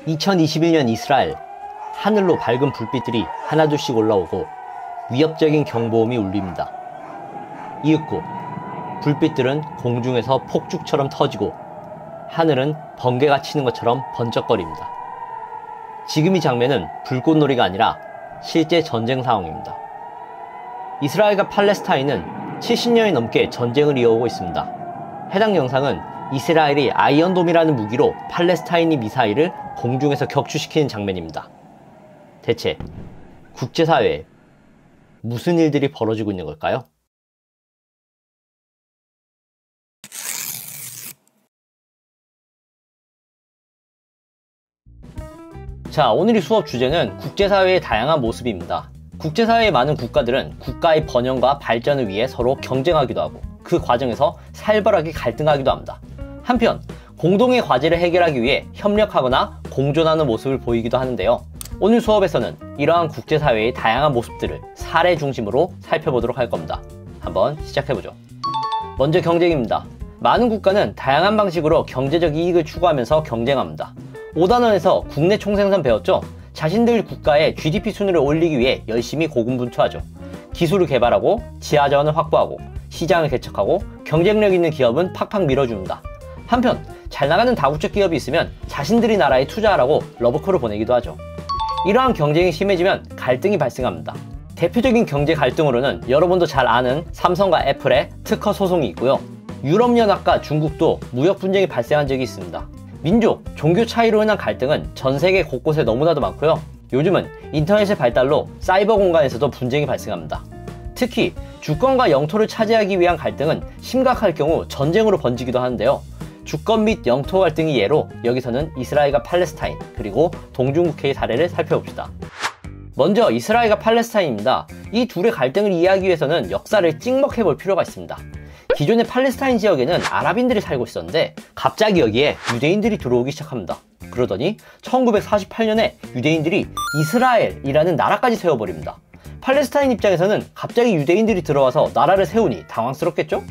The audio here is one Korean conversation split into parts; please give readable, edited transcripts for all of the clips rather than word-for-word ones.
2021년 이스라엘, 하늘로 밝은 불빛들이 하나둘씩 올라오고 위협적인 경보음이 울립니다. 이윽고 불빛들은 공중에서 폭죽처럼 터지고 하늘은 번개가 치는 것처럼 번쩍거립니다. 지금 이 장면은 불꽃놀이가 아니라 실제 전쟁 상황입니다. 이스라엘과 팔레스타인은 70년이 넘게 전쟁을 이어오고 있습니다. 해당 영상은 이스라엘이 아이언돔이라는 무기로 팔레스타인이 미사일을 공중에서 격추시키는 장면입니다. 대체 국제사회에 무슨 일들이 벌어지고 있는 걸까요? 자, 오늘의 수업 주제는 국제사회의 다양한 모습입니다. 국제사회의 많은 국가들은 국가의 번영과 발전을 위해 서로 경쟁하기도 하고 그 과정에서 살벌하게 갈등하기도 합니다. 한편 공동의 과제를 해결하기 위해 협력하거나 공존하는 모습을 보이기도 하는데요. 오늘 수업에서는 이러한 국제사회의 다양한 모습들을 사례 중심으로 살펴보도록 할 겁니다. 한번 시작해보죠. 먼저 경쟁입니다. 많은 국가는 다양한 방식으로 경제적 이익을 추구하면서 경쟁합니다. 5단원에서 국내 총생산 배웠죠? 자신들 국가의 GDP 순위를 올리기 위해 열심히 고군분투하죠. 기술을 개발하고 지하자원을 확보하고 시장을 개척하고 경쟁력 있는 기업은 팍팍 밀어줍니다. 한편 잘 나가는 다국적 기업이 있으면 자신들이 나라에 투자하라고 러브콜을 보내기도 하죠. 이러한 경쟁이 심해지면 갈등이 발생합니다. 대표적인 경제 갈등으로는 여러분도 잘 아는 삼성과 애플의 특허 소송이 있고요. 유럽연합과 중국도 무역 분쟁이 발생한 적이 있습니다. 민족, 종교 차이로 인한 갈등은 전 세계 곳곳에 너무나도 많고요. 요즘은 인터넷의 발달로 사이버 공간에서도 분쟁이 발생합니다. 특히 주권과 영토를 차지하기 위한 갈등은 심각할 경우 전쟁으로 번지기도 하는데요. 주권 및 영토 갈등이 예로 여기서는 이스라엘과 팔레스타인 그리고 동중국해의 사례를 살펴봅시다. 먼저 이스라엘과 팔레스타인입니다. 이 둘의 갈등을 이해하기 위해서는 역사를 찍먹해 볼 필요가 있습니다. 기존의 팔레스타인 지역에는 아랍인들이 살고 있었는데 갑자기 여기에 유대인들이 들어오기 시작합니다. 그러더니 1948년에 유대인들이 이스라엘이라는 나라까지 세워버립니다. 팔레스타인 입장에서는 갑자기 유대인들이 들어와서 나라를 세우니 당황스럽겠죠?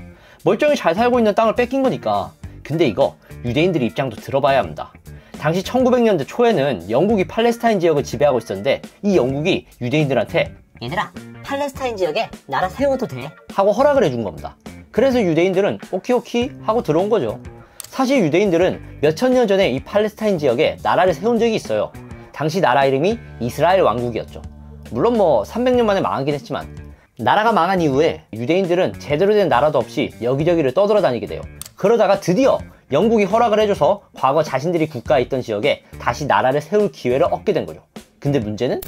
멀쩡히 잘 살고 있는 땅을 뺏긴 거니까. 근데 이거 유대인들의 입장도 들어봐야 합니다. 당시 1900년대 초에는 영국이 팔레스타인 지역을 지배하고 있었는데 이 영국이 유대인들한테 얘들아, 팔레스타인 지역에 나라 세워도 돼? 하고 허락을 해준 겁니다. 그래서 유대인들은 오키오키 하고 들어온 거죠. 사실 유대인들은 몇천 년 전에 이 팔레스타인 지역에 나라를 세운 적이 있어요. 당시 나라 이름이 이스라엘 왕국이었죠. 물론 300년 만에 망하긴 했지만 나라가 망한 이후에 유대인들은 제대로 된 나라도 없이 여기저기를 떠돌아다니게 돼요. 그러다가 드디어 영국이 허락을 해줘서 과거 자신들이 국가에 있던 지역에 다시 나라를 세울 기회를 얻게 된 거죠. 근데 문제는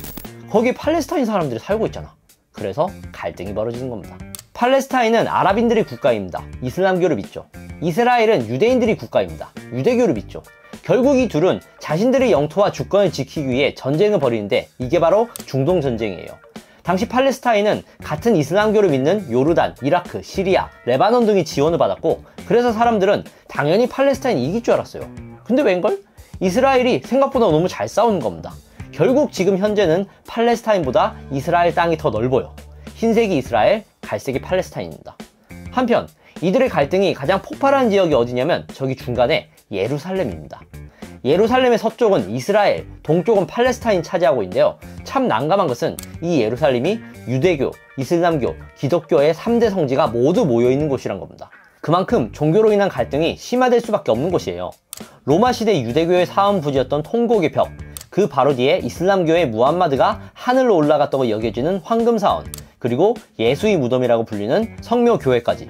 거기에 팔레스타인 사람들이 살고 있잖아. 그래서 갈등이 벌어지는 겁니다. 팔레스타인은 아랍인들의 국가입니다. 이슬람교를 믿죠. 이스라엘은 유대인들의 국가입니다. 유대교를 믿죠. 결국 이 둘은 자신들의 영토와 주권을 지키기 위해 전쟁을 벌이는데 이게 바로 중동전쟁이에요. 당시 팔레스타인은 같은 이슬람교를 믿는 요르단, 이라크, 시리아, 레바논 등이 지원을 받았고 그래서 사람들은 당연히 팔레스타인이 이길 줄 알았어요. 근데 웬걸? 이스라엘이 생각보다 너무 잘 싸우는 겁니다. 결국 지금 현재는 팔레스타인보다 이스라엘 땅이 더 넓어요. 흰색이 이스라엘, 갈색이 팔레스타인입니다. 한편 이들의 갈등이 가장 폭발한 지역이 어디냐면 저기 중간에 예루살렘입니다. 예루살렘의 서쪽은 이스라엘, 동쪽은 팔레스타인 차지하고 있는데요. 참 난감한 것은 이 예루살렘이 유대교, 이슬람교, 기독교의 3대 성지가 모두 모여있는 곳이란 겁니다. 그만큼 종교로 인한 갈등이 심화될 수밖에 없는 곳이에요. 로마 시대 유대교의 사원부지였던 통곡의 벽, 그 바로 뒤에 이슬람교의 무함마드가 하늘로 올라갔다고 여겨지는 황금사원, 그리고 예수의 무덤이라고 불리는 성묘교회까지.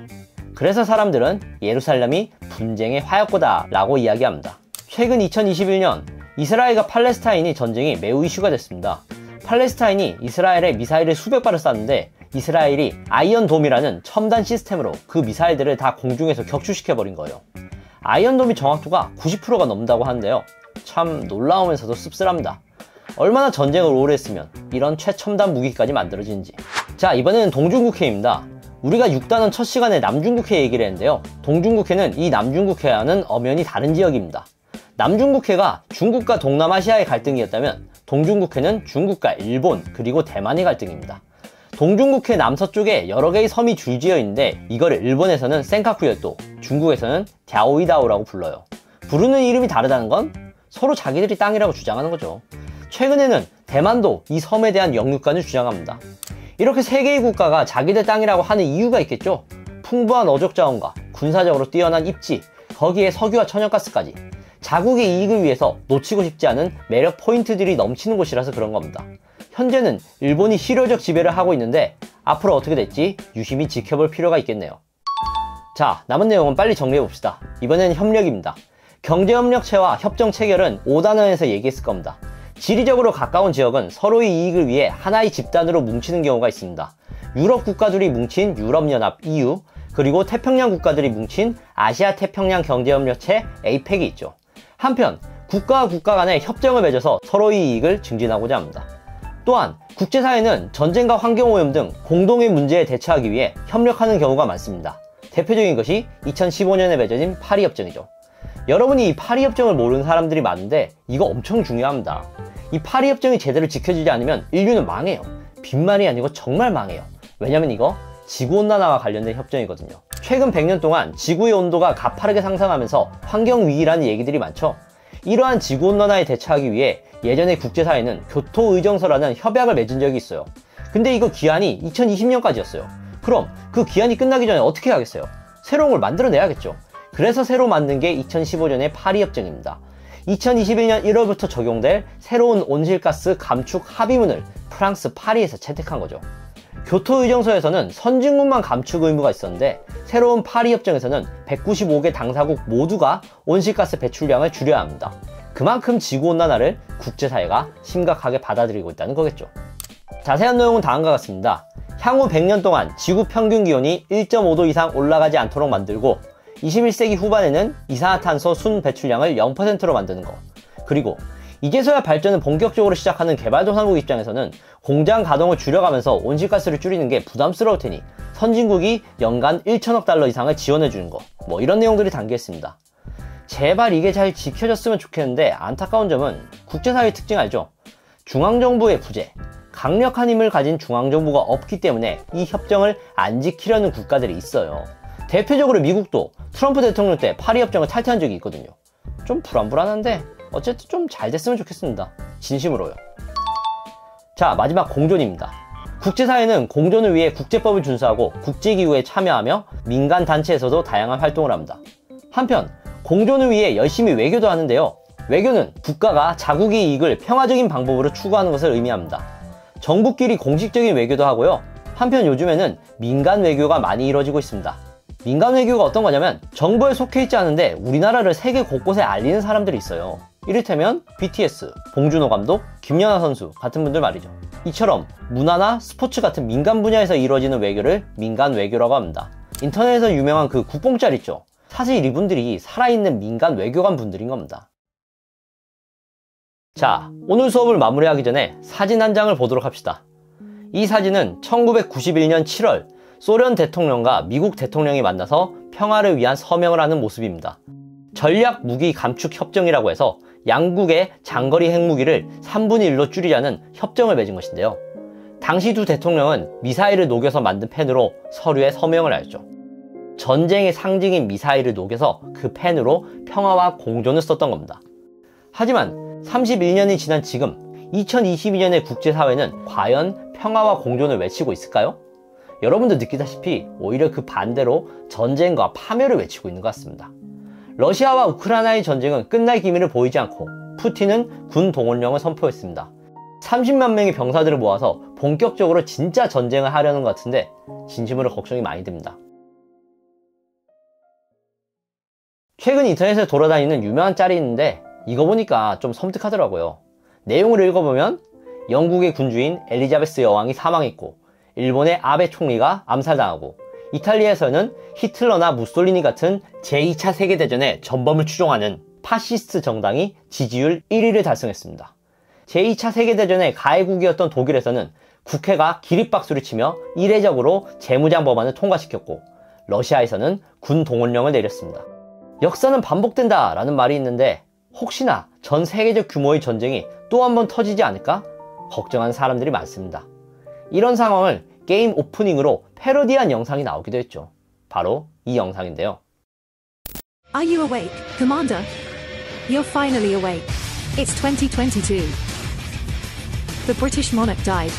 그래서 사람들은 예루살렘이 분쟁의 화약고다 라고 이야기합니다. 최근 2021년 이스라엘과 팔레스타인의 전쟁이 매우 이슈가 됐습니다. 팔레스타인이 이스라엘에 미사일을 수백 발을 쐈는데 이스라엘이 아이언돔이라는 첨단 시스템으로 그 미사일들을 다 공중에서 격추시켜버린 거예요. 아이언돔이 정확도가 90%가 넘는다고 하는데요. 참 놀라우면서도 씁쓸합니다. 얼마나 전쟁을 오래 했으면 이런 최첨단 무기까지 만들어지는지. 자, 이번에는 동중국해입니다. 우리가 6단원 첫 시간에 남중국해 얘기를 했는데요. 동중국해는 이 남중국해와는 엄연히 다른 지역입니다. 남중국해가 중국과 동남아시아의 갈등이었다면 동중국해는 중국과 일본 그리고 대만의 갈등입니다. 동중국해 남서쪽에 여러 개의 섬이 줄지어 있는데 이거를 일본에서는 센카쿠요토, 중국에서는 갸오이다오라고 불러요. 부르는 이름이 다르다는 건 서로 자기들이 땅이라고 주장하는 거죠. 최근에는 대만도 이 섬에 대한 영유권을 주장합니다. 이렇게 세 개의 국가가 자기들 땅이라고 하는 이유가 있겠죠. 풍부한 어족 자원과 군사적으로 뛰어난 입지, 거기에 석유와 천연가스까지 자국의 이익을 위해서 놓치고 싶지 않은 매력 포인트들이 넘치는 곳이라서 그런 겁니다. 현재는 일본이 실효적 지배를 하고 있는데 앞으로 어떻게 될지 유심히 지켜볼 필요가 있겠네요. 자, 남은 내용은 빨리 정리해봅시다. 이번에는 협력입니다. 경제협력체와 협정 체결은 5단원에서 얘기했을 겁니다. 지리적으로 가까운 지역은 서로의 이익을 위해 하나의 집단으로 뭉치는 경우가 있습니다. 유럽 국가들이 뭉친 유럽연합 EU, 그리고 태평양 국가들이 뭉친 아시아 태평양 경제협력체 APEC이 있죠. 한편 국가와 국가 간에 협정을 맺어서 서로의 이익을 증진하고자 합니다. 또한 국제사회는 전쟁과 환경오염 등 공동의 문제에 대처하기 위해 협력하는 경우가 많습니다. 대표적인 것이 2015년에 맺어진 파리협정이죠. 여러분이 이 파리협정을 모르는 사람들이 많은데 이거 엄청 중요합니다. 이 파리협정이 제대로 지켜지지 않으면 인류는 망해요. 빈말이 아니고 정말 망해요. 왜냐면 이거 지구온난화와 관련된 협정이거든요. 최근 100년 동안 지구의 온도가 가파르게 상승하면서 환경위기라는 얘기들이 많죠. 이러한 지구온난화에 대처하기 위해 예전에 국제사회는 교토의정서라는 협약을 맺은 적이 있어요. 근데 이거 기한이 2020년까지였어요. 그럼 그 기한이 끝나기 전에 어떻게 하겠어요? 새로운 걸 만들어내야겠죠. 그래서 새로 만든 게 2015년의 파리협정입니다. 2021년 1월부터 적용될 새로운 온실가스 감축 합의문을 프랑스 파리에서 채택한 거죠. 교토의정서에서는 선진국만 감축 의무가 있었는데 새로운 파리협정에서는 195개 당사국 모두가 온실가스 배출량을 줄여야 합니다. 그만큼 지구온난화를 국제사회가 심각하게 받아들이고 있다는 거겠죠. 자세한 내용은 다음과 같습니다. 향후 100년 동안 지구 평균 기온이 1.5도 이상 올라가지 않도록 만들고 21세기 후반에는 이산화탄소 순 배출량을 0%로 만드는 거. 그리고 이제서야 발전을 본격적으로 시작하는 개발도상국 입장에서는 공장 가동을 줄여가면서 온실가스를 줄이는 게 부담스러울 테니 선진국이 연간 1천억 달러 이상을 지원해주는 거. 뭐 이런 내용들이 담겨 있습니다. 제발 이게 잘 지켜졌으면 좋겠는데 안타까운 점은 국제사회의 특징 알죠? 중앙정부의 부재, 강력한 힘을 가진 중앙정부가 없기 때문에 이 협정을 안 지키려는 국가들이 있어요. 대표적으로 미국도 트럼프 대통령 때 파리협정을 탈퇴한 적이 있거든요. 좀 불안불안한데 어쨌든 좀 잘 됐으면 좋겠습니다. 진심으로요. 자, 마지막 공존입니다. 국제사회는 공존을 위해 국제법을 준수하고 국제기구에 참여하며 민간단체에서도 다양한 활동을 합니다. 한편 공존을 위해 열심히 외교도 하는데요. 외교는 국가가 자국의 이익을 평화적인 방법으로 추구하는 것을 의미합니다. 정부끼리 공식적인 외교도 하고요. 한편 요즘에는 민간 외교가 많이 이루어지고 있습니다. 민간 외교가 어떤 거냐면 정부에 속해 있지 않은데 우리나라를 세계 곳곳에 알리는 사람들이 있어요. 이를테면 BTS, 봉준호 감독, 김연아 선수 같은 분들 말이죠. 이처럼 문화나 스포츠 같은 민간 분야에서 이루어지는 외교를 민간 외교라고 합니다. 인터넷에서 유명한 그 국뽕짤 있죠. 사실 이분들이 살아있는 민간 외교관 분들인 겁니다. 자, 오늘 수업을 마무리하기 전에 사진 한 장을 보도록 합시다. 이 사진은 1991년 7월 소련 대통령과 미국 대통령이 만나서 평화를 위한 서명을 하는 모습입니다. 전략 무기 감축 협정이라고 해서 양국의 장거리 핵무기를 3분의 1로 줄이자는 협정을 맺은 것인데요. 당시 두 대통령은 미사일을 녹여서 만든 펜으로 서류에 서명을 하였죠. 전쟁의 상징인 미사일을 녹여서 그 펜으로 평화와 공존을 썼던 겁니다. 하지만 31년이 지난 지금 2022년의 국제사회는 과연 평화와 공존을 외치고 있을까요? 여러분도 느끼다시피 오히려 그 반대로 전쟁과 파멸을 외치고 있는 것 같습니다. 러시아와 우크라이나의 전쟁은 끝날 기미를 보이지 않고 푸틴은 군 동원령을 선포했습니다. 30만 명의 병사들을 모아서 본격적으로 진짜 전쟁을 하려는 것 같은데 진심으로 걱정이 많이 됩니다. 최근 인터넷에 돌아다니는 유명한 짤이 있는데 이거 보니까 좀 섬뜩하더라고요. 내용을 읽어보면 영국의 군주인 엘리자베스 여왕이 사망했고 일본의 아베 총리가 암살당하고 이탈리아에서는 히틀러나 무솔리니 같은 제2차 세계대전의 전범을 추종하는 파시스트 정당이 지지율 1위를 달성했습니다. 제2차 세계대전의 가해국이었던 독일에서는 국회가 기립박수를 치며 이례적으로 재무장 법안을 통과시켰고 러시아에서는 군 동원령을 내렸습니다. 역사는 반복된다 라는 말이 있는데 혹시나 전 세계적 규모의 전쟁이 또 한 번 터지지 않을까 걱정하는 사람들이 많습니다. 이런 상황을 게임 오프닝으로 패러디한 영상이 나오기도 했죠. 바로 이 영상인데요. Are you awake, Commander? You're finally awake. It's 2022. The British monarch died.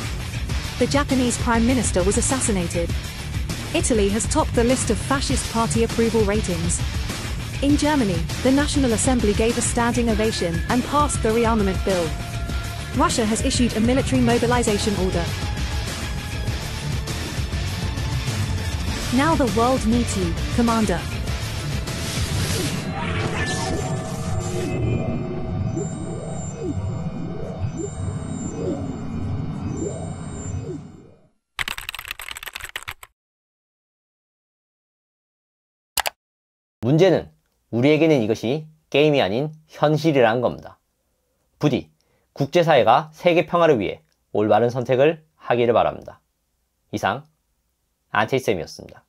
The Japanese prime minister was assassinated. Italy has topped the list of fascist party approval ratings. In Germany, the National Assembly gave a standing ovation and passed the rearmament bill. Russia has issued a military mobilization order. Now the world needs you, Commander. 문제는 우리에게는 이것이 게임이 아닌 현실이라는 겁니다. 부디 국제사회가 세계 평화를 위해 올바른 선택을 하기를 바랍니다. 이상 안테이쌤이었습니다.